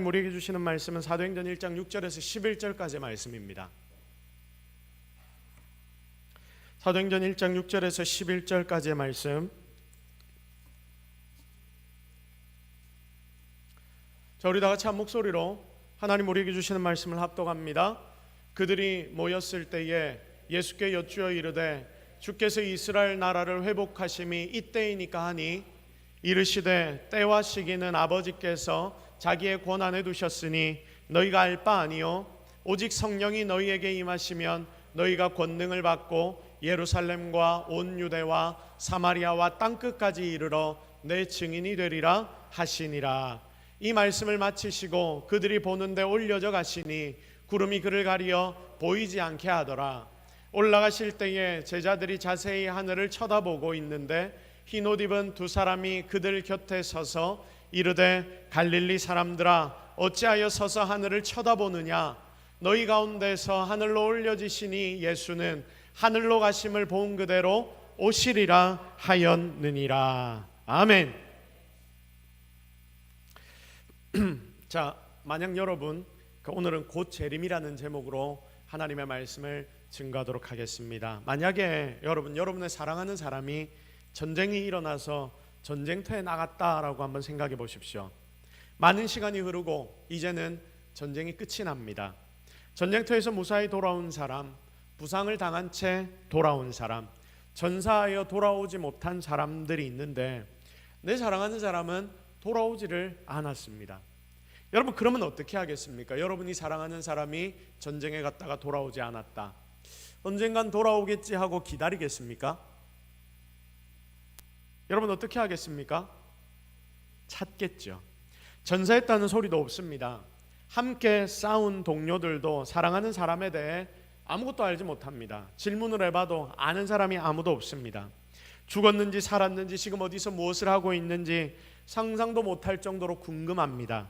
우리에게 주시는 말씀은 사도행전 1장 6절에서 11절까지의 말씀입니다. 사도행전 1장 6절에서 11절까지의 말씀. 자, 우리 다 같이 한 목소리로 하나님 우리에게 주시는 말씀을 합독합니다. 그들이 모였을 때에 예수께 여쭈어 이르되 주께서 이스라엘 나라를 회복하심이 이때이니까 하니 이르시되 때와 시기는 아버지께서 자기의 권한에 두셨으니 너희가 알 바 아니요 오직 성령이 너희에게 임하시면 너희가 권능을 받고 예루살렘과 온 유대와 사마리아와 땅끝까지 이르러 내 증인이 되리라 하시니라. 이 말씀을 마치시고 그들이 보는데 올려져 가시니 구름이 그를 가리어 보이지 않게 하더라. 올라가실 때에 제자들이 자세히 하늘을 쳐다보고 있는데 흰 옷 입은 두 사람이 그들 곁에 서서 이르되 갈릴리 사람들아 어찌하여 서서 하늘을 쳐다보느냐. 너희 가운데서 하늘로 올려지시니 예수는 하늘로 가심을 본 그대로 오시리라 하였느니라. 아멘. 자, 만약 여러분 오늘은 곧 재림이라는 제목으로 하나님의 말씀을 증거하도록 하겠습니다. 만약에 여러분의 사랑하는 사람이 전쟁이 일어나서 전쟁터에 나갔다라고 한번 생각해 보십시오. 많은 시간이 흐르고 이제는 전쟁이 끝이 납니다. 전쟁터에서 무사히 돌아온 사람, 부상을 당한 채 돌아온 사람, 전사하여 돌아오지 못한 사람들이 있는데 내 사랑하는 사람은 돌아오지를 않았습니다. 여러분, 그러면 어떻게 하겠습니까? 여러분이 사랑하는 사람이 전쟁에 갔다가 돌아오지 않았다. 언젠간 돌아오겠지 하고 기다리겠습니까? 여러분 어떻게 하겠습니까? 찾겠죠. 전사했다는 소리도 없습니다. 함께 싸운 동료들도 사랑하는 사람에 대해 아무것도 알지 못합니다. 질문을 해봐도 아는 사람이 아무도 없습니다. 죽었는지 살았는지 지금 어디서 무엇을 하고 있는지 상상도 못할 정도로 궁금합니다.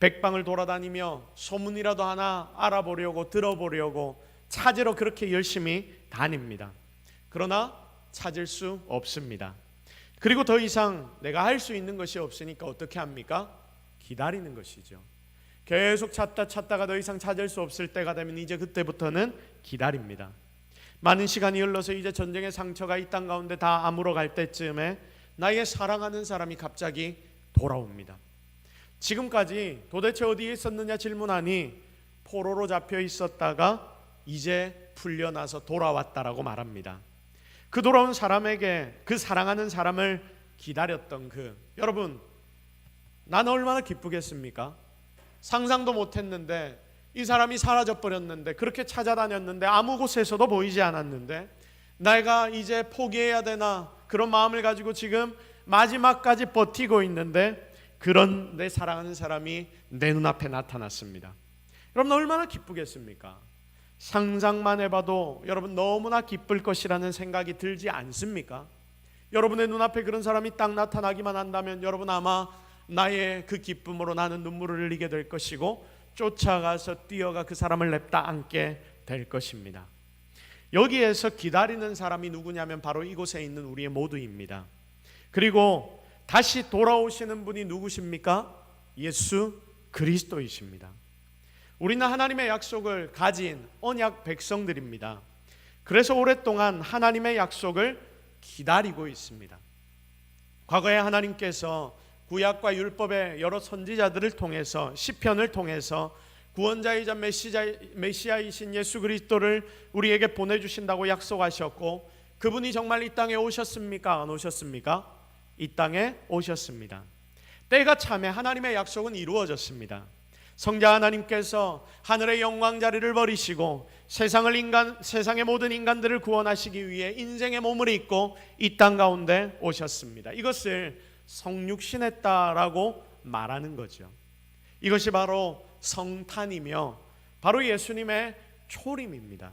백방을 돌아다니며 소문이라도 하나 알아보려고 들어보려고 찾으러 그렇게 열심히 다닙니다. 그러나 찾을 수 없습니다. 그리고 더 이상 내가 할 수 있는 것이 없으니까 어떻게 합니까? 기다리는 것이죠. 계속 찾다가 더 이상 찾을 수 없을 때가 되면 이제 그때부터는 기다립니다. 많은 시간이 흘러서 이제 전쟁의 상처가 이 땅 가운데 다 아물어 갈 때쯤에 나의 사랑하는 사람이 갑자기 돌아옵니다. 지금까지 도대체 어디에 있었느냐 질문하니 포로로 잡혀 있었다가 이제 풀려나서 돌아왔다라고 말합니다. 그 돌아온 사람에게 그 사랑하는 사람을 기다렸던 여러분, 나는 얼마나 기쁘겠습니까? 상상도 못했는데 이 사람이 사라져버렸는데 그렇게 찾아다녔는데 아무 곳에서도 보이지 않았는데 내가 이제 포기해야 되나 그런 마음을 가지고 지금 마지막까지 버티고 있는데 그런 내 사랑하는 사람이 내 눈앞에 나타났습니다. 여러분 얼마나 기쁘겠습니까? 상상만 해봐도 여러분 너무나 기쁠 것이라는 생각이 들지 않습니까? 여러분의 눈앞에 그런 사람이 딱 나타나기만 한다면 여러분 아마 나의 그 기쁨으로 나는 눈물을 흘리게 될 것이고 쫓아가서 뛰어가 그 사람을 냅다 안게 될 것입니다. 여기에서 기다리는 사람이 누구냐면 바로 이곳에 있는 우리의 모두입니다. 그리고 다시 돌아오시는 분이 누구십니까? 예수 그리스도이십니다. 우리는 하나님의 약속을 가진 언약 백성들입니다. 그래서 오랫동안 하나님의 약속을 기다리고 있습니다. 과거에 하나님께서 구약과 율법의 여러 선지자들을 통해서 시편을 통해서 구원자이자 메시아이신 예수 그리스도를 우리에게 보내주신다고 약속하셨고 그분이 정말 이 땅에 오셨습니까? 안 오셨습니까? 이 땅에 오셨습니다. 때가 참에 하나님의 약속은 이루어졌습니다. 성자 하나님께서 하늘의 영광 자리를 버리시고 세상의 모든 인간들을 구원하시기 위해 인생의 몸을 입고 이 땅 가운데 오셨습니다. 이것을 성육신했다라고 말하는 거죠. 이것이 바로 성탄이며 바로 예수님의 초림입니다.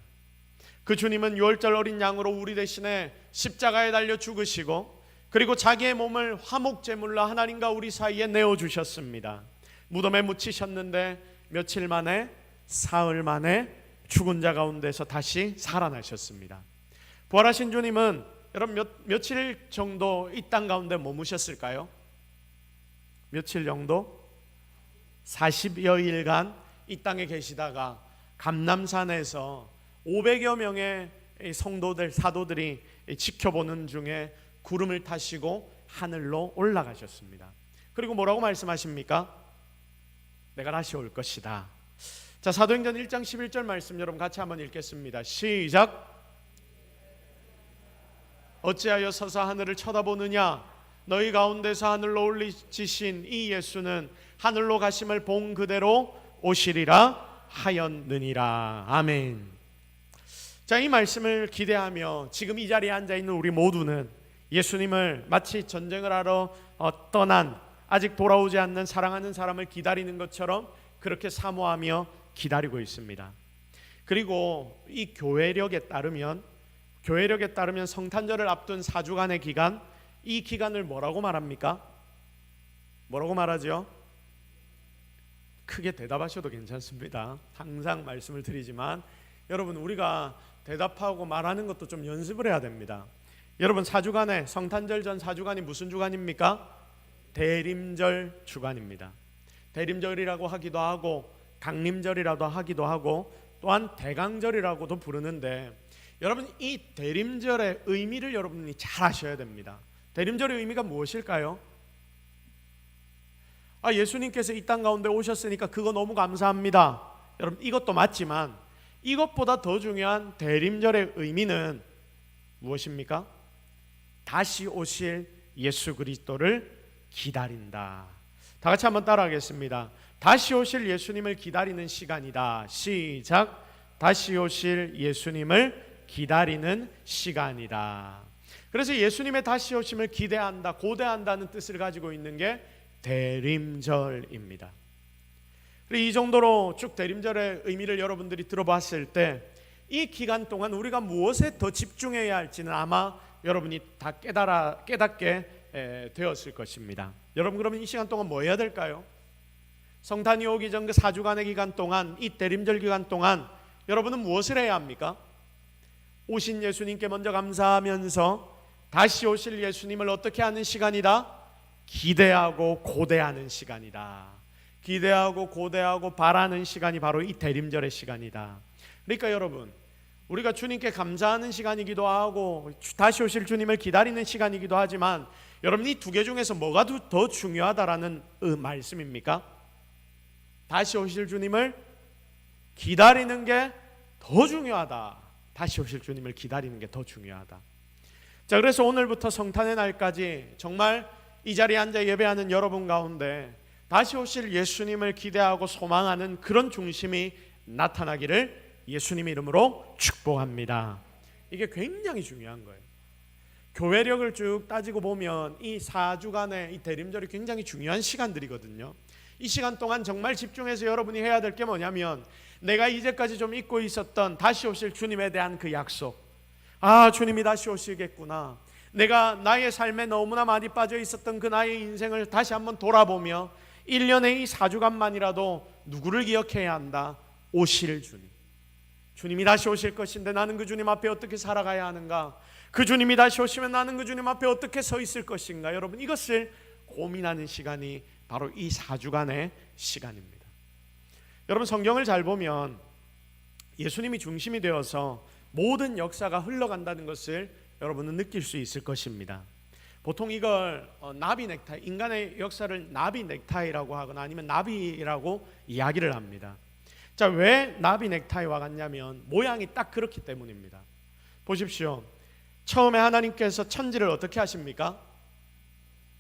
그 주님은 유월절 어린 양으로 우리 대신에 십자가에 달려 죽으시고 그리고 자기의 몸을 화목제물로 하나님과 우리 사이에 내어주셨습니다. 무덤에 묻히셨는데 며칠 만에 사흘 만에 죽은 자 가운데서 다시 살아나셨습니다. 부활하신 주님은 여러분 며칠 정도 이 땅 가운데 머무셨을까요? 며칠 정도? 40여일간 이 땅에 계시다가 감람산에서 500여 명의 성도들, 사도들이 지켜보는 중에 구름을 타시고 하늘로 올라가셨습니다. 그리고 뭐라고 말씀하십니까? 내가 다시 올 것이다. 자, 사도행전 1장 11절 말씀 여러분 같이 한번 읽겠습니다. 시작. 어찌하여 서서 하늘을 쳐다보느냐? 너희 가운데서 하늘로 올리시신 이 예수는 하늘로 가심을 본 그대로 오시리라 하였느니라. 아멘. 자, 이 말씀을 기대하며 지금 이 자리에 앉아 있는 우리 모두는 예수님을 마치 전쟁을 하러 떠난 아직 돌아오지 않는 사랑하는 사람을 기다리는 것처럼 그렇게 사모하며 기다리고 있습니다. 그리고 이 교회력에 따르면 성탄절을 앞둔 4주간의 기간, 이 기간을 뭐라고 말합니까? 뭐라고 말하죠? 크게 대답하셔도 괜찮습니다. 항상 말씀을 드리지만 여러분, 우리가 대답하고 말하는 것도 좀 연습을 해야 됩니다. 여러분, 4주간의 성탄절 전 4주간이 무슨 주간입니까? 대림절 주간입니다. 대림절이라고 하기도 하고 강림절이라도 하기도 하고 또한 대강절이라고도 부르는데, 여러분, 이 대림절의 의미를 여러분이 잘 아셔야 됩니다. 대림절의 의미가 무엇일까요? 예수님께서 이 땅 가운데 오셨으니까 그거 너무 감사합니다. 여러분, 이것도 맞지만 이것보다 더 중요한 대림절의 의미는 무엇입니까? 다시 오실 예수 그리스도를 기다린다. 다 같이 한번 따라하겠습니다. 다시 오실 예수님을 기다리는 시간이다. 시작. 다시 오실 예수님을 기다리는 시간이다. 그래서 예수님의 다시 오심을 기대한다, 고대한다는 뜻을 가지고 있는 게 대림절입니다. 이 정도로 쭉 대림절의 의미를 여러분들이 들어봤을 때 이 기간 동안 우리가 무엇에 더 집중해야 할지는 아마 여러분이 다 깨닫게 되었을 것입니다. 여러분, 그러면 이 시간 동안 뭐 해야 될까요? 성탄이 오기 전 그 4주간의 기간 동안, 이 대림절 기간 동안 여러분은 무엇을 해야 합니까? 오신 예수님께 먼저 감사하면서 다시 오실 예수님을 어떻게 하는 시간이다? 기대하고 고대하는 시간이다. 기대하고 고대하고 바라는 시간이 바로 이 대림절의 시간이다. 그러니까 여러분, 우리가 주님께 감사하는 시간이기도 하고 다시 오실 주님을 기다리는 시간이기도 하지만, 여러분, 이 두 개 중에서 뭐가 더 중요하다라는 말씀입니까? 다시 오실 주님을 기다리는 게 더 중요하다. 다시 오실 주님을 기다리는 게 더 중요하다. 자, 그래서 오늘부터 성탄의 날까지 정말 이 자리에 앉아 예배하는 여러분 가운데 다시 오실 예수님을 기대하고 소망하는 그런 중심이 나타나기를 예수님 이름으로 축복합니다. 이게 굉장히 중요한 거예요. 교회력을 쭉 따지고 보면 이 4주간의 이 대림절이 굉장히 중요한 시간들이거든요. 이 시간 동안 정말 집중해서 여러분이 해야 될 게 뭐냐면, 내가 이제까지 좀 잊고 있었던 다시 오실 주님에 대한 그 약속, 주님이 다시 오시겠구나, 내가 나의 삶에 너무나 많이 빠져 있었던 그 나의 인생을 다시 한번 돌아보며 1년의 이 4주간만이라도 누구를 기억해야 한다? 오실 주님. 주님이 다시 오실 것인데 나는 그 주님 앞에 어떻게 살아가야 하는가? 그 주님이 다시 오시면 나는 그 주님 앞에 어떻게 서 있을 것인가? 여러분, 이것을 고민하는 시간이 바로 이 4주간의 시간입니다. 여러분, 성경을 잘 보면 예수님이 중심이 되어서 모든 역사가 흘러간다는 것을 여러분은 느낄 수 있을 것입니다. 보통 이걸 나비 넥타이, 인간의 역사를 나비 넥타이라고 하거나 아니면 나비라고 이야기를 합니다. 자, 왜 나비 넥타이와 같냐면 모양이 딱 그렇기 때문입니다. 보십시오. 처음에 하나님께서 천지를 어떻게 하십니까?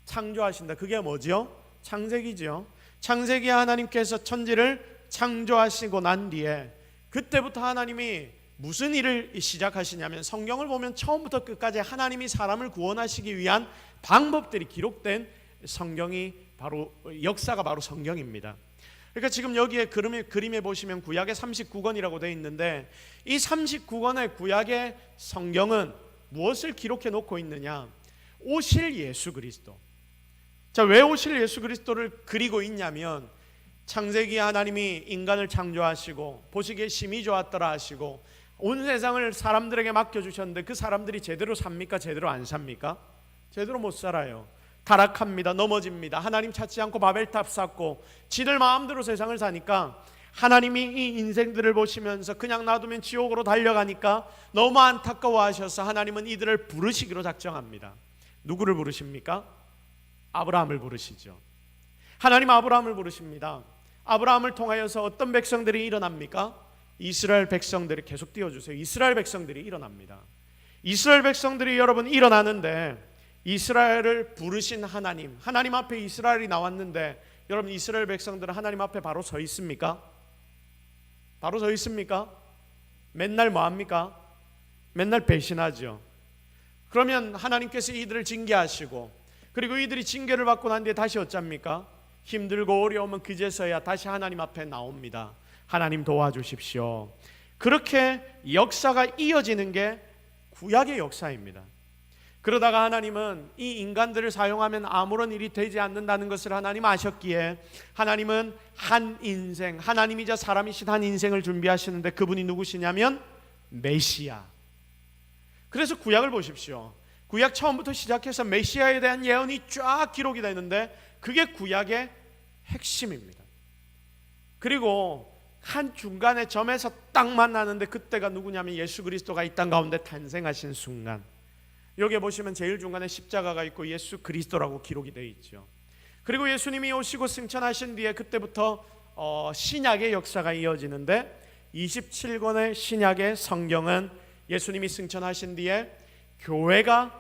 창조하신다. 그게 뭐죠? 창세기죠. 창세기에 하나님께서 천지를 창조하시고 난 뒤에 그때부터 하나님이 무슨 일을 시작하시냐면, 성경을 보면 처음부터 끝까지 하나님이 사람을 구원하시기 위한 방법들이 기록된 성경이 바로, 역사가 바로 성경입니다. 그러니까 지금 여기에 그림에 보시면 구약의 39권이라고 되어 있는데, 이 39권의 구약의 성경은 무엇을 기록해 놓고 있느냐? 오실 예수 그리스도. 자, 왜 오실 예수 그리스도를 그리고 있냐면, 창세기에 하나님이 인간을 창조하시고 보시기에 심히 좋았더라 하시고 온 세상을 사람들에게 맡겨주셨는데 그 사람들이 제대로 삽니까? 제대로 안 삽니까? 제대로 못 살아요. 타락합니다. 넘어집니다. 하나님 찾지 않고 바벨탑 쌓고 지들 마음대로 세상을 사니까 하나님이 이 인생들을 보시면서 그냥 놔두면 지옥으로 달려가니까 너무 안타까워하셔서 하나님은 이들을 부르시기로 작정합니다. 누구를 부르십니까? 아브라함을 부르시죠. 하나님 아브라함을 부르십니다. 아브라함을 통하여서 어떤 백성들이 일어납니까? 이스라엘 백성들이, 계속 띄워주세요. 이스라엘 백성들이 일어납니다. 이스라엘 백성들이 여러분 일어나는데, 이스라엘을 부르신 하나님, 하나님 앞에 이스라엘이 나왔는데 여러분 이스라엘 백성들은 하나님 앞에 바로 서 있습니까? 바로 서 있습니까? 맨날 뭐 합니까? 맨날 배신하죠. 그러면 하나님께서 이들을 징계하시고, 그리고 이들이 징계를 받고 난 뒤에 다시 어쩝니까? 힘들고 어려우면 그제서야 다시 하나님 앞에 나옵니다. 하나님 도와주십시오. 그렇게 역사가 이어지는 게 구약의 역사입니다. 그러다가 하나님은 이 인간들을 사용하면 아무런 일이 되지 않는다는 것을 하나님 아셨기에 하나님은 한 인생, 하나님이자 사람이신 한 인생을 준비하시는데 그분이 누구시냐면 메시아. 그래서 구약을 보십시오. 구약 처음부터 시작해서 메시아에 대한 예언이 쫙 기록이 되는데 그게 구약의 핵심입니다. 그리고 한 중간의 점에서 딱 만나는데 그때가 누구냐면 예수 그리스도가 이 땅 가운데 탄생하신 순간. 여기에 보시면 제일 중간에 십자가가 있고 예수 그리스도라고 기록이 되어 있죠. 그리고 예수님이 오시고 승천하신 뒤에 그때부터 신약의 역사가 이어지는데 27권의 신약의 성경은 예수님이 승천하신 뒤에 교회가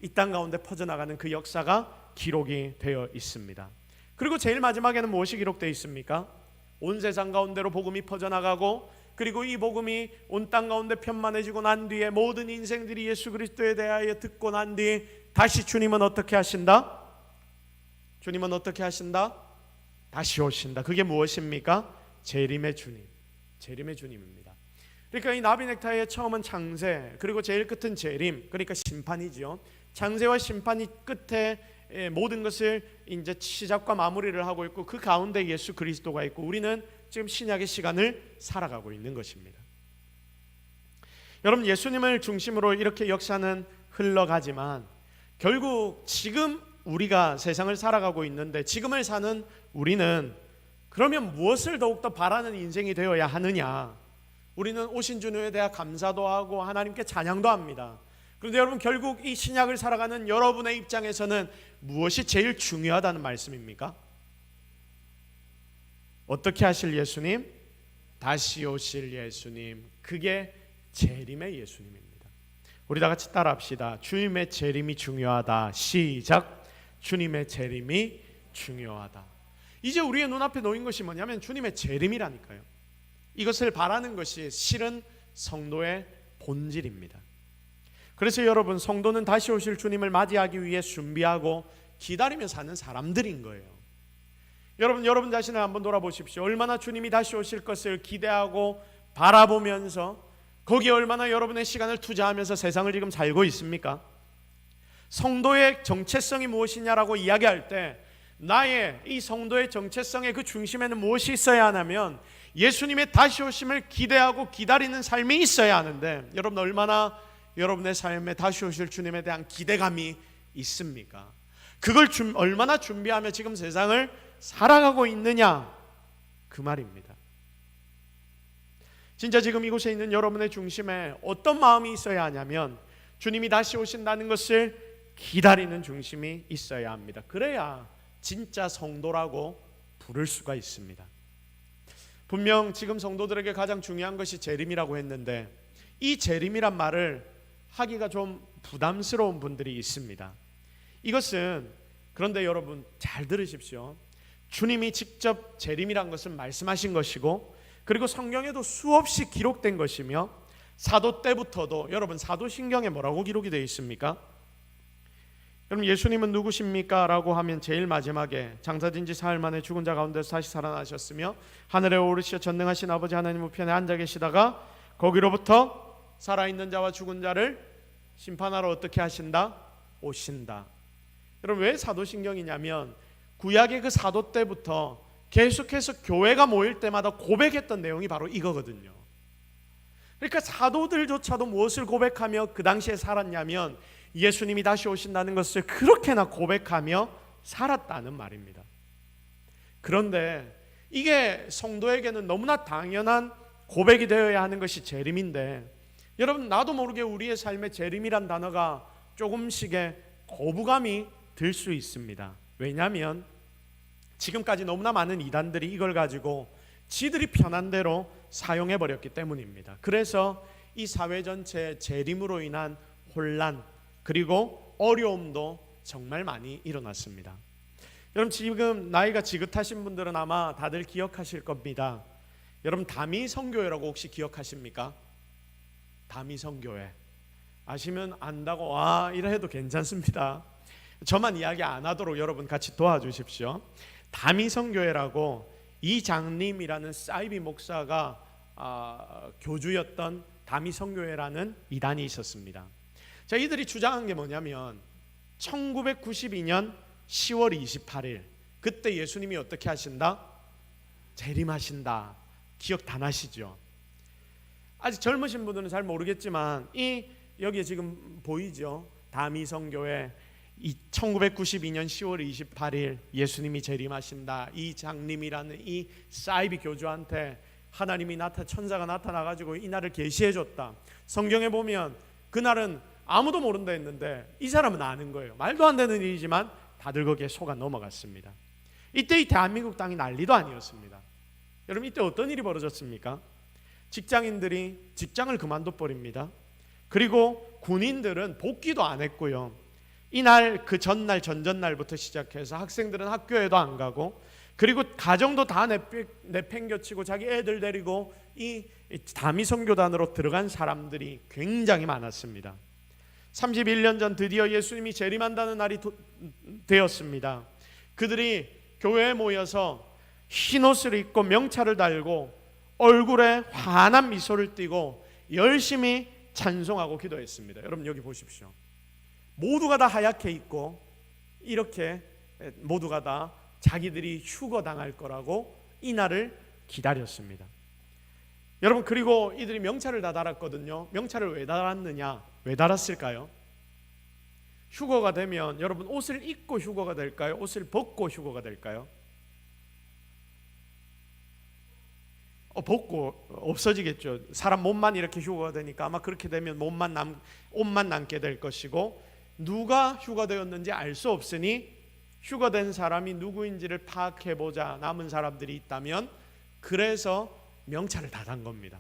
이 땅 가운데 퍼져나가는 그 역사가 기록이 되어 있습니다. 그리고 제일 마지막에는 무엇이 기록되어 있습니까? 온 세상 가운데로 복음이 퍼져나가고, 그리고 이 복음이 온 땅 가운데 편만해지고 난 뒤에 모든 인생들이 예수 그리스도에 대하여 듣고 난 뒤 다시 주님은 어떻게 하신다? 주님은 어떻게 하신다? 다시 오신다. 그게 무엇입니까? 재림의 주님, 재림의 주님입니다. 그러니까 이 나비 넥타이의 처음은 창세, 그리고 제일 끝은 재림, 그러니까 심판이죠. 창세와 심판이 끝에 모든 것을 이제 시작과 마무리를 하고 있고, 그 가운데 예수 그리스도가 있고, 우리는 지금 신약의 시간을 살아가고 있는 것입니다. 여러분, 예수님을 중심으로 이렇게 역사는 흘러가지만 결국 지금 우리가 세상을 살아가고 있는데, 지금을 사는 우리는 그러면 무엇을 더욱더 바라는 인생이 되어야 하느냐? 우리는 오신 주님에 대해 감사도 하고 하나님께 찬양도 합니다. 그런데 여러분, 결국 이 신약을 살아가는 여러분의 입장에서는 무엇이 제일 중요하다는 말씀입니까? 어떻게 하실 예수님? 다시 오실 예수님. 그게 재림의 예수님입니다. 우리 다 같이 따라합시다. 주님의 재림이 중요하다. 시작. 주님의 재림이 중요하다. 이제 우리의 눈앞에 놓인 것이 뭐냐면 주님의 재림이라니까요. 이것을 바라는 것이 실은 성도의 본질입니다. 그래서 여러분, 성도는 다시 오실 주님을 맞이하기 위해 준비하고 기다리며 사는 사람들인 거예요. 여러분 자신을 한번 돌아보십시오. 얼마나 주님이 다시 오실 것을 기대하고 바라보면서 거기에 얼마나 여러분의 시간을 투자하면서 세상을 지금 살고 있습니까? 성도의 정체성이 무엇이냐라고 이야기할 때 나의 이 성도의 정체성의 그 중심에는 무엇이 있어야 하냐면 예수님의 다시 오심을 기대하고 기다리는 삶이 있어야 하는데, 여러분 얼마나 여러분의 삶에 다시 오실 주님에 대한 기대감이 있습니까? 그걸 얼마나 준비하며 지금 세상을 살아가고 있느냐, 그 말입니다. 진짜 지금 이곳에 있는 여러분의 중심에 어떤 마음이 있어야 하냐면 주님이 다시 오신다는 것을 기다리는 중심이 있어야 합니다. 그래야 진짜 성도라고 부를 수가 있습니다. 분명 지금 성도들에게 가장 중요한 것이 재림이라고 했는데, 이 재림이란 말을 하기가 좀 부담스러운 분들이 있습니다. 이것은, 그런데 여러분 잘 들으십시오. 주님이 직접 재림이란 것은 말씀하신 것이고, 그리고 성경에도 수없이 기록된 것이며, 사도 때부터도, 여러분 사도신경에 뭐라고 기록이 되어 있습니까? 여러분, 예수님은 누구십니까? 라고 하면 제일 마지막에 장사진 지 사흘 만에 죽은 자 가운데서 다시 살아나셨으며 하늘에 오르시어 전능하신 아버지 하나님 우편에 앉아 계시다가 거기로부터 살아있는 자와 죽은 자를 심판하러 어떻게 하신다? 오신다. 여러분, 왜 사도신경이냐면 구약의 그 사도 때부터 계속해서 교회가 모일 때마다 고백했던 내용이 바로 이거거든요. 그러니까 사도들조차도 무엇을 고백하며 그 당시에 살았냐면 예수님이 다시 오신다는 것을 그렇게나 고백하며 살았다는 말입니다. 그런데 이게 성도에게는 너무나 당연한 고백이 되어야 하는 것이 재림인데, 여러분, 나도 모르게 우리의 삶에 재림이란 단어가 조금씩의 거부감이 들 수 있습니다. 왜냐하면 지금까지 너무나 많은 이단들이 이걸 가지고 지들이 편한 대로 사용해 버렸기 때문입니다. 그래서 이 사회 전체의 재림으로 인한 혼란 그리고 어려움도 정말 많이 일어났습니다. 여러분, 지금 나이가 지긋하신 분들은 아마 다들 기억하실 겁니다. 여러분, 다미성교회라고 혹시 기억하십니까? 다미성교회 아시면 안다고 이래 해도 괜찮습니다. 저만 이야기 안 하도록 여러분 같이 도와주십시오. 다미성교회라고 이장님이라는 사이비 목사가 교주였던 다미성교회라는 이단이 있었습니다. 자, 이들이 주장한 게 뭐냐면 1992년 10월 28일 그때 예수님이 어떻게 하신다? 재림하신다. 기억 다 나시죠? 아직 젊으신 분들은 잘 모르겠지만 여기에 지금 보이죠? 다미성교회 1992년 10월 28일 예수님이 재림하신다. 이 장님이라는 이 사이비 교주한테 하나님이 천사가 나타나가지고 이 날을 계시해 줬다. 성경에 보면 그날은 아무도 모른다 했는데 이 사람은 아는 거예요. 말도 안 되는 일이지만 다들 거기에 속아 넘어갔습니다. 이때 이 대한민국 땅이 난리도 아니었습니다. 여러분, 이때 어떤 일이 벌어졌습니까? 직장인들이 직장을 그만둬 버립니다. 그리고 군인들은 복귀도 안 했고요. 이날 그 전날 전전날부터 시작해서 학생들은 학교에도 안 가고, 그리고 가정도 다 내팽겨치고 자기 애들 데리고 이 다미성교단으로 들어간 사람들이 굉장히 많았습니다. 31년 전 드디어 예수님이 재림한다는 날이 되었습니다. 그들이 교회에 모여서 흰옷을 입고 명찰을 달고 얼굴에 환한 미소를 띠고 열심히 찬송하고 기도했습니다. 여러분, 여기 보십시오. 모두가 다 하얗게 입고 이렇게 모두가 다 자기들이 휴거당할 거라고 이 날을 기다렸습니다. 여러분, 그리고 이들이 명찰을 다 달았거든요. 명찰을 왜 달았느냐? 왜 달았을까요? 휴거가 되면 여러분, 옷을 입고 휴거가 될까요? 옷을 벗고 휴거가 될까요? 벗고 없어지겠죠. 사람 몸만 이렇게 휴거가 되니까 아마 그렇게 되면 옷만 남게 될 것이고, 누가 휴거되었는지 알 수 없으니 휴거된 사람이 누구인지를 파악해보자. 남은 사람들이 있다면 그래서 명찰을 다 단 겁니다.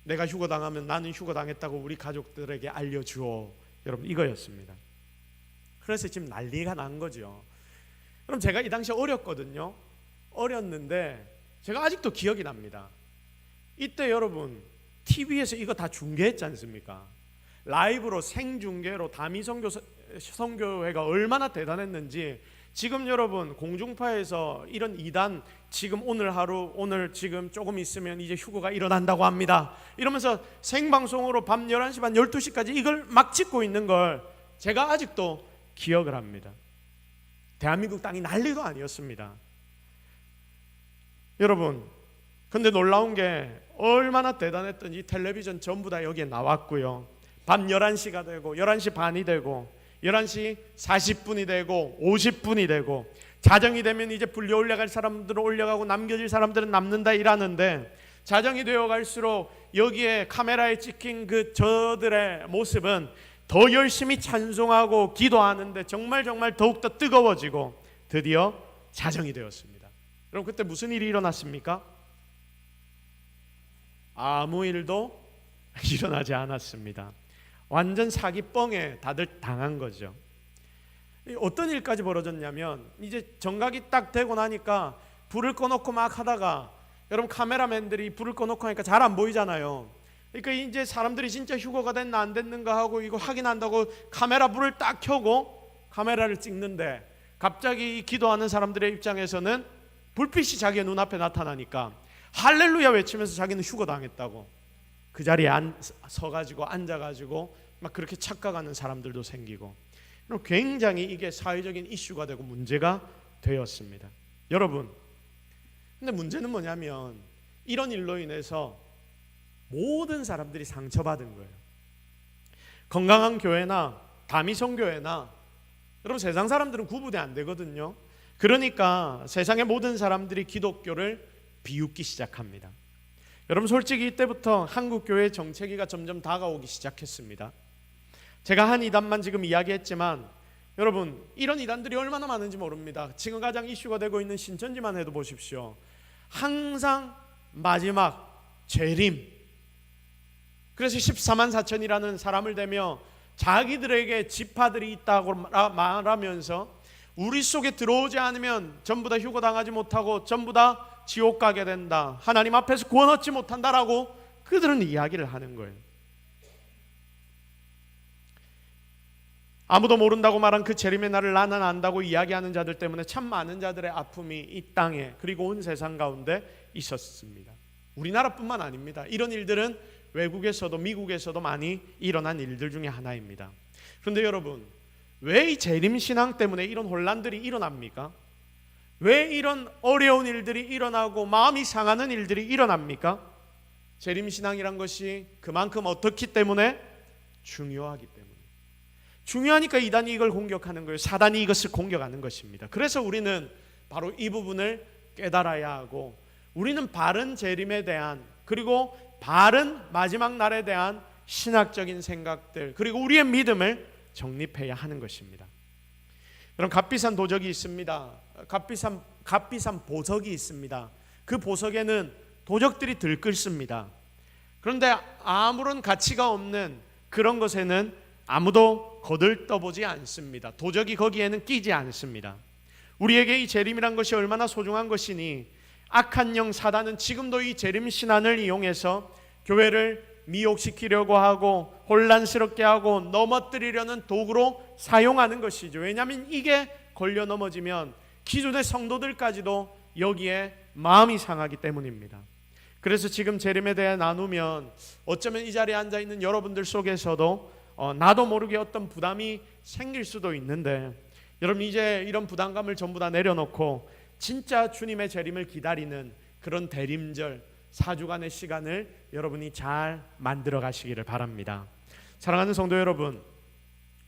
내가 휴거당하면 나는 휴거당했다고 우리 가족들에게 알려주어. 여러분, 이거였습니다. 그래서 지금 난리가 난 거죠. 그럼 제가 이 당시에 어렸거든요. 어렸는데 제가 아직도 기억이 납니다. 이때 여러분, TV에서 이거 다 중계했지 않습니까? 라이브로 생중계로 다미성교회가 얼마나 대단했는지 지금 여러분 공중파에서 이런 이단 지금 오늘 지금 조금 있으면 이제 휴거가 일어난다고 합니다 이러면서 생방송으로 밤 11시 반 12시까지 이걸 막 찍고 있는 걸 제가 아직도 기억을 합니다. 대한민국 땅이 난리도 아니었습니다. 여러분, 근데 놀라운 게 얼마나 대단했던지 텔레비전 전부 다 여기에 나왔고요. 밤 11시가 되고 11시 반이 되고 11시 40분이 되고 50분이 되고, 자정이 되면 이제 불려 올라갈 사람들은 올라가고 남겨질 사람들은 남는다 이라는데, 자정이 되어 갈수록 여기에 카메라에 찍힌 그 저들의 모습은 더 열심히 찬송하고 기도하는데 정말 더욱더 뜨거워지고 드디어 자정이 되었습니다. 여러분, 그때 무슨 일이 일어났습니까? 아무 일도 일어나지 않았습니다. 완전 사기뻥에 다들 당한 거죠. 어떤 일까지 벌어졌냐면, 이제 정각이 딱 되고 나니까 불을 꺼놓고 막 하다가, 여러분 카메라맨들이 불을 꺼놓고 하니까 잘 안 보이잖아요. 그러니까 이제 사람들이 진짜 휴거가 됐나 안 됐는가 하고 이거 확인한다고 카메라 불을 딱 켜고 카메라를 찍는데, 갑자기 기도하는 사람들의 입장에서는 불빛이 자기의 눈앞에 나타나니까 할렐루야 외치면서 자기는 휴거당했다고 그 자리에 서가지고 앉아가지고 막 그렇게 착각하는 사람들도 생기고, 굉장히 이게 사회적인 이슈가 되고 문제가 되었습니다. 여러분, 근데 문제는 뭐냐면 이런 일로 인해서 모든 사람들이 상처받은 거예요. 건강한 교회나 다미성교회나 여러분 세상 사람들은 구분이 안 되거든요. 그러니까 세상의 모든 사람들이 기독교를 비웃기 시작합니다. 여러분 솔직히 이때부터 한국교회의 정체기가 점점 다가오기 시작했습니다. 제가 한 이단만 지금 이야기했지만 여러분 이런 이단들이 얼마나 많은지 모릅니다. 지금 가장 이슈가 되고 있는 신천지만 해도 보십시오. 항상 마지막 재림, 그래서 14만 4천이라는 사람을 대며 자기들에게 지파들이 있다고 말하면서 우리 속에 들어오지 않으면 전부 다 휴거당하지 못하고 전부 다 지옥 가게 된다, 하나님 앞에서 구원 얻지 못한다라고 그들은 이야기를 하는 거예요. 아무도 모른다고 말한 그 재림의 날을 나는 안다고 이야기하는 자들 때문에 참 많은 자들의 아픔이 이 땅에 그리고 온 세상 가운데 있었습니다. 우리나라뿐만 아닙니다. 이런 일들은 외국에서도 미국에서도 많이 일어난 일들 중에 하나입니다. 그런데 여러분, 왜 이 재림신앙 때문에 이런 혼란들이 일어납니까? 왜 이런 어려운 일들이 일어나고 마음이 상하는 일들이 일어납니까? 재림신앙이란 것이 그만큼 어떻기 때문에? 중요하기 때문에. 중요하니까 이단이 이걸 공격하는 거예요. 사단이 이것을 공격하는 것입니다. 그래서 우리는 바로 이 부분을 깨달아야 하고, 우리는 바른 재림에 대한, 그리고 바른 마지막 날에 대한 신학적인 생각들, 그리고 우리의 믿음을 정립해야 하는 것입니다. 여러분, 값비싼 도적이 있습니다. 값비싼 보석이 있습니다. 그 보석에는 도적들이 들끓습니다. 그런데 아무런 가치가 없는 그런 것에는 아무도 거들떠보지 않습니다. 도적이 거기에는 끼지 않습니다. 우리에게 이 재림이란 것이 얼마나 소중한 것이니 악한 영 사단은 지금도 이 재림 신앙을 이용해서 교회를 미혹시키려고 하고 혼란스럽게 하고 넘어뜨리려는 도구로 사용하는 것이죠. 왜냐하면 이게 걸려 넘어지면 기존의 성도들까지도 여기에 마음이 상하기 때문입니다. 그래서 지금 재림에 대해 나누면 어쩌면 이 자리에 앉아있는 여러분들 속에서도 나도 모르게 어떤 부담이 생길 수도 있는데, 여러분 이제 이런 부담감을 전부 다 내려놓고 진짜 주님의 재림을 기다리는 그런 대림절 4주간의 시간을 여러분이 잘 만들어 가시기를 바랍니다. 사랑하는 성도 여러분,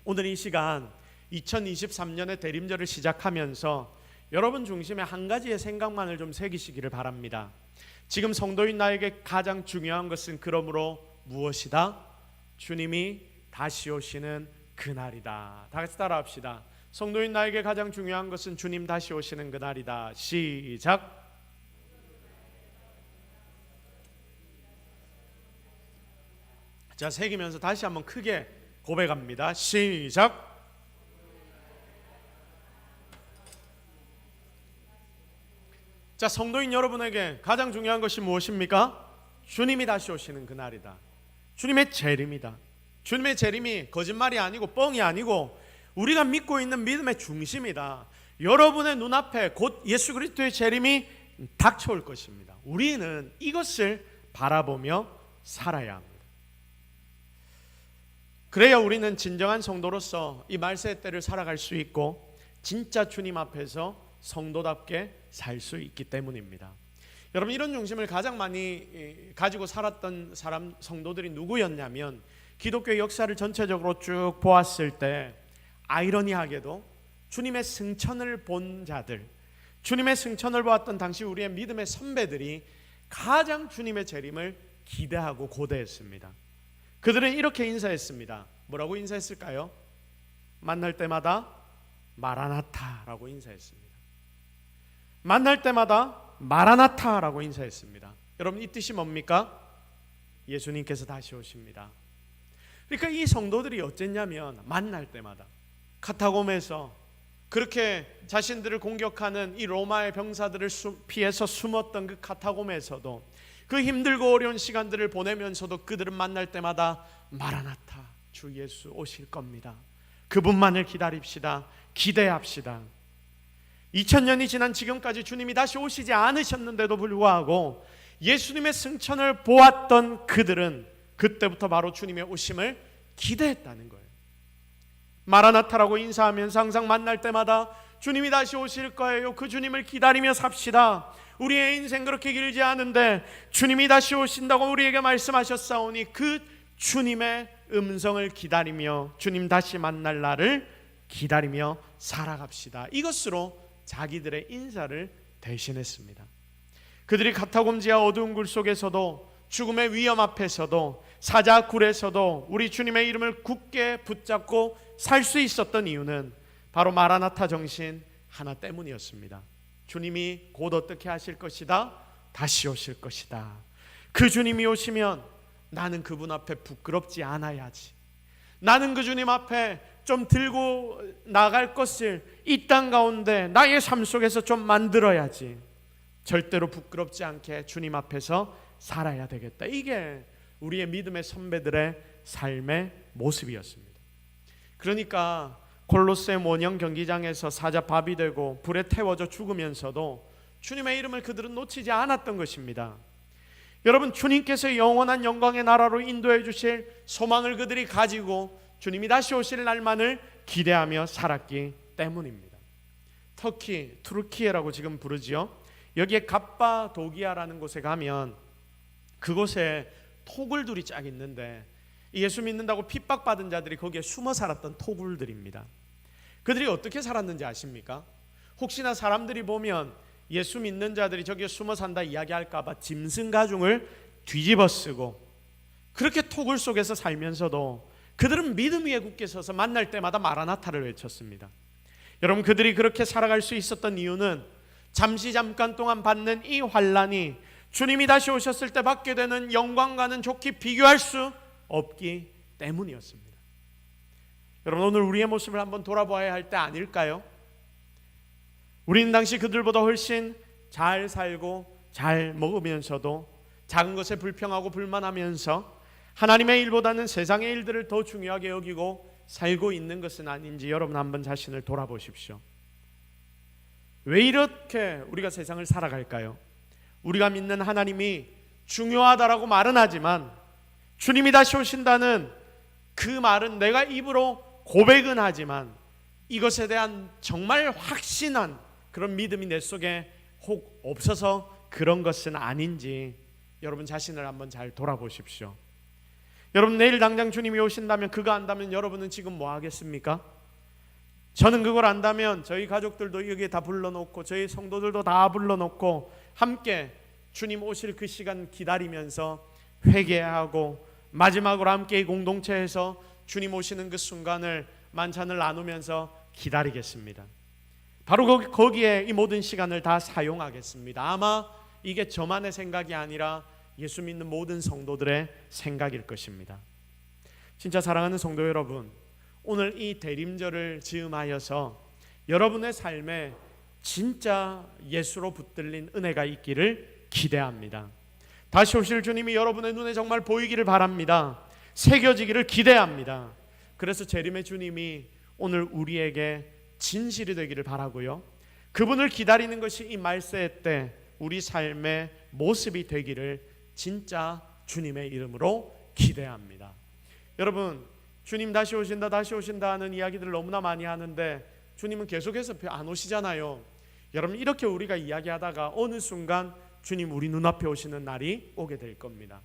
오늘 이 시간 2023년의 대림절을 시작하면서 여러분 중심에 한 가지의 생각만을 좀 새기시기를 바랍니다. 지금 성도인 나에게 가장 중요한 것은 그러므로 무엇이다? 주님이 다시 오시는 그날이다. 다 같이 따라합시다. 성도인 나에게 가장 중요한 것은 주님 다시 오시는 그날이다. 시작. 자, 새기면서 다시 한번 크게 고백합니다. 시작. 자, 성도인 여러분에게 가장 중요한 것이 무엇입니까? 주님이 다시 오시는 그날이다. 주님의 재림이다. 주님의 재림이 거짓말이 아니고 뻥이 아니고 우리가 믿고 있는 믿음의 중심이다. 여러분의 눈앞에 곧 예수 그리스도의 재림이 닥쳐올 것입니다. 우리는 이것을 바라보며 살아야 합니다. 그래야 우리는 진정한 성도로서 이 말세의 때를 살아갈 수 있고 진짜 주님 앞에서 성도답게 살 수 있기 때문입니다. 여러분, 이런 중심을 가장 많이 가지고 살았던 성도들이 누구였냐면, 기독교의 역사를 전체적으로 쭉 보았을 때 아이러니하게도 주님의 승천을 본 자들, 주님의 승천을 보았던 당시 우리의 믿음의 선배들이 가장 주님의 재림을 기대하고 고대했습니다. 그들은 이렇게 인사했습니다. 뭐라고 인사했을까요? 만날 때마다 마라나타라고 인사했습니다. 만날 때마다 마라나타라고 인사했습니다. 여러분, 이 뜻이 뭡니까? 예수님께서 다시 오십니다. 그러니까 이 성도들이 어쨌냐면 만날 때마다 카타콤에서 그렇게 자신들을 공격하는 이 로마의 병사들을 피해서 숨었던 그 카타콤에서도 그 힘들고 어려운 시간들을 보내면서도 그들은 만날 때마다 마라나타, 주 예수 오실 겁니다. 그분만을 기다립시다. 기대합시다. 2000년이 지난 지금까지 주님이 다시 오시지 않으셨는데도 불구하고 예수님의 승천을 보았던 그들은 그때부터 바로 주님의 오심을 기대했다는 거예요. 마라나타라고 인사하면서 항상 만날 때마다 주님이 다시 오실 거예요. 그 주님을 기다리며 삽시다. 우리의 인생 그렇게 길지 않은데 주님이 다시 오신다고 우리에게 말씀하셨사오니 그 주님의 음성을 기다리며 주님 다시 만날 날을 기다리며 살아갑시다. 이것으로 자기들의 인사를 대신했습니다. 그들이 카타콤지와 어두운 굴 속에서도, 죽음의 위험 앞에서도, 사자굴에서도 우리 주님의 이름을 굳게 붙잡고 살 수 있었던 이유는 바로 마라나타 정신 하나 때문이었습니다. 주님이 곧 어떻게 하실 것이다? 다시 오실 것이다. 그 주님이 오시면 나는 그분 앞에 부끄럽지 않아야지. 나는 그 주님 앞에 좀 들고 나갈 것을 이 땅 가운데 나의 삶 속에서 좀 만들어야지. 절대로 부끄럽지 않게 주님 앞에서 살아야 되겠다. 이게 우리의 믿음의 선배들의 삶의 모습이었습니다. 그러니까 골로새움 원형 경기장에서 사자밥이 되고 불에 태워져 죽으면서도 주님의 이름을 그들은 놓치지 않았던 것입니다. 여러분, 주님께서 영원한 영광의 나라로 인도해 주실 소망을 그들이 가지고 주님이 다시 오실 날만을 기대하며 살았기 때문입니다. 터키, 투르키예라고 지금 부르지요. 여기에 갑바도기아라는 곳에 가면 그곳에 토굴들이 쫙 있는데 예수 믿는다고 핍박받은 자들이 거기에 숨어 살았던 토굴들입니다. 그들이 어떻게 살았는지 아십니까? 혹시나 사람들이 보면 예수 믿는 자들이 저기에 숨어 산다 이야기할까 봐 짐승 가죽을 뒤집어 쓰고 그렇게 토굴 속에서 살면서도 그들은 믿음 위에 굳게 서서 만날 때마다 마라나타를 외쳤습니다. 여러분, 그들이 그렇게 살아갈 수 있었던 이유는 잠깐 동안 받는 이 환난이 주님이 다시 오셨을 때 받게 되는 영광과는 좋게 비교할 수 없기 때문이었습니다. 여러분, 오늘 우리의 모습을 한번 돌아봐야 할 때 아닐까요? 우리는 당시 그들보다 훨씬 잘 살고 잘 먹으면서도 작은 것에 불평하고 불만하면서 하나님의 일보다는 세상의 일들을 더 중요하게 여기고 살고 있는 것은 아닌지 여러분 한번 자신을 돌아보십시오. 왜 이렇게 우리가 세상을 살아갈까요? 우리가 믿는 하나님이 중요하다라고 말은 하지만 주님이 다시 오신다는 그 말은 내가 입으로 고백은 하지만 이것에 대한 정말 확신한 그런 믿음이 내 속에 혹 없어서 그런 것은 아닌지 여러분 자신을 한번 잘 돌아보십시오. 여러분, 내일 당장 주님이 오신다면, 그거 안다면 여러분은 지금 뭐 하겠습니까? 저는 그걸 안다면 저희 가족들도 여기에 다 불러놓고 저희 성도들도 다 불러놓고 함께 주님 오실 그 시간 기다리면서 회개하고 마지막으로 함께 이 공동체에서 주님 오시는 그 순간을 만찬을 나누면서 기다리겠습니다. 바로 거기에 이 모든 시간을 다 사용하겠습니다. 아마 이게 저만의 생각이 아니라 예수 믿는 모든 성도들의 생각일 것입니다. 진짜 사랑하는 성도 여러분, 오늘 이 대림절을 즈음하여서 여러분의 삶에 진짜 예수로 붙들린 은혜가 있기를 기대합니다. 다시 오실 주님이 여러분의 눈에 정말 보이기를 바랍니다. 새겨지기를 기대합니다. 그래서 재림의 주님이 오늘 우리에게 진실이 되기를 바라고요, 그분을 기다리는 것이 이 말세 때 우리 삶의 모습이 되기를 진짜 주님의 이름으로 기대합니다. 여러분, 주님 다시 오신다 다시 오신다 하는 이야기들을 너무나 많이 하는데 주님은 계속해서 안 오시잖아요. 여러분, 이렇게 우리가 이야기하다가 어느 순간 주님 우리 눈앞에 오시는 날이 오게 될 겁니다.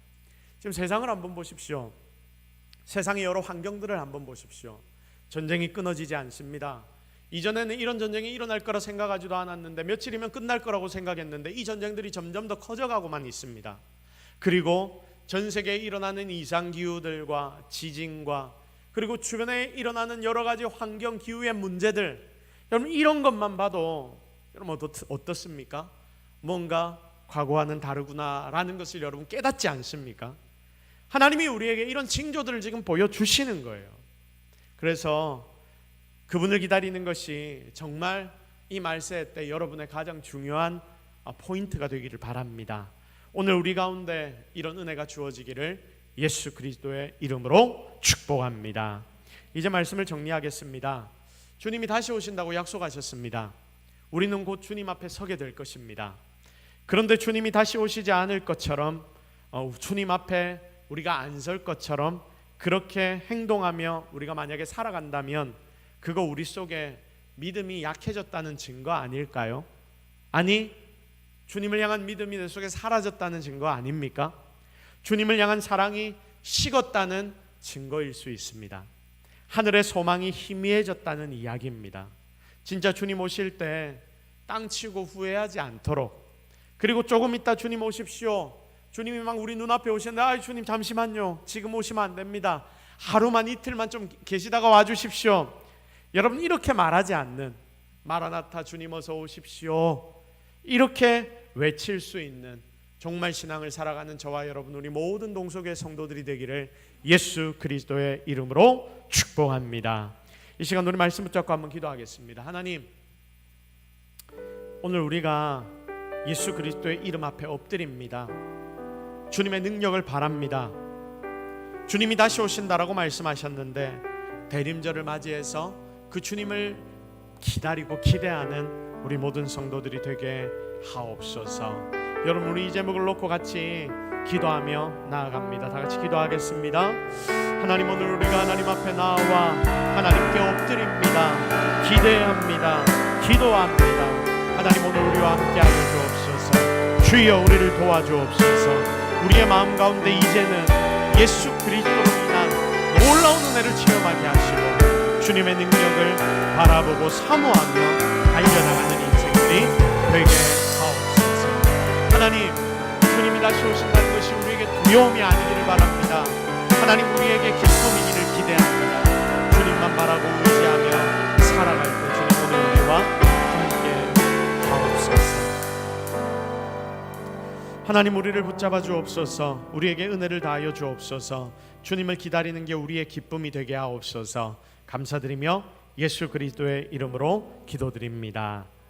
지금 세상을 한번 보십시오. 세상의 여러 환경들을 한번 보십시오. 전쟁이 끊어지지 않습니다. 이전에는 이런 전쟁이 일어날 거라 생각하지도 않았는데 며칠이면 끝날 거라고 생각했는데 이 전쟁들이 점점 더 커져가고만 있습니다. 그리고 전 세계에 일어나는 이상기후들과 지진과 그리고 주변에 일어나는 여러 가지 환경 기후의 문제들, 여러분 이런 것만 봐도 여러분 어떻습니까? 뭔가 과거와는 다르구나라는 것을 여러분 깨닫지 않습니까? 하나님이 우리에게 이런 징조들을 지금 보여주시는 거예요. 그래서 그분을 기다리는 것이 정말 이 말세 때 여러분의 가장 중요한 포인트가 되기를 바랍니다. 오늘 우리 가운데 이런 은혜가 주어지기를 예수 그리스도의 이름으로 축복합니다. 이제 말씀을 정리하겠습니다. 주님이 다시 오신다고 약속하셨습니다. 우리는 곧 주님 앞에 서게 될 것입니다. 그런데 주님이 다시 오시지 않을 것처럼 주님 앞에 우리가 안 설 것처럼 그렇게 행동하며 우리가 만약에 살아간다면 그거 우리 속에 믿음이 약해졌다는 증거 아닐까요? 아니, 주님을 향한 믿음이 내 속에 사라졌다는 증거 아닙니까? 주님을 향한 사랑이 식었다는 증거일 수 있습니다. 하늘의 소망이 희미해졌다는 이야기입니다. 진짜 주님 오실 때 땅 치고 후회하지 않도록, 그리고 조금 있다 주님 오십시오, 주님이 막 우리 눈앞에 오시는데 아 주님 잠시만요, 지금 오시면 안 됩니다, 하루만 이틀만 좀 계시다가 와주십시오, 여러분 이렇게 말하지 않는, 마라나타 주님 어서 오십시오 이렇게 외칠 수 있는 정말 신앙을 살아가는 저와 여러분, 우리 모든 동속의 성도들이 되기를 예수 그리스도의 이름으로 축복합니다. 이 시간 우리 말씀 붙잡고 한번 기도하겠습니다. 하나님, 오늘 우리가 예수 그리스도의 이름 앞에 엎드립니다. 주님의 능력을 바랍니다. 주님이 다시 오신다라고 말씀하셨는데 대림절을 맞이해서 그 주님을 기다리고 기대하는 우리 모든 성도들이 되게 하옵소서. 여러분, 우리 이 제목을 놓고 같이 기도하며 나아갑니다. 다 같이 기도하겠습니다. 하나님, 오늘 우리가 하나님 앞에 나와 하나님께 엎드립니다. 기대합니다. 기도합니다. 하나님, 오늘 우리와 함께하여 주옵소서. 주여 우리를 도와주옵소서. 우리의 마음 가운데 이제는 예수 그리스도로 인한 놀라운 은혜를 체험하게 하시고 주님의 능력을 바라보고 사모하며 달려나가는 인생들이 되게 하옵소서. 하나님, 주님이 다시 오신다는 것이 우리에게 두려움이 아니기를 바랍니다. 하나님, 우리에게 기쁨이기를 기대합니다. 주님만 바라고 의지하며 살아갈 때 주님 오늘 우리와 함께 하옵소서. 하나님, 우리를 붙잡아 주옵소서. 우리에게 은혜를 다하여 주옵소서. 주님을 기다리는 게 우리의 기쁨이 되게 하옵소서. 감사드리며 예수 그리스도의 이름으로 기도드립니다.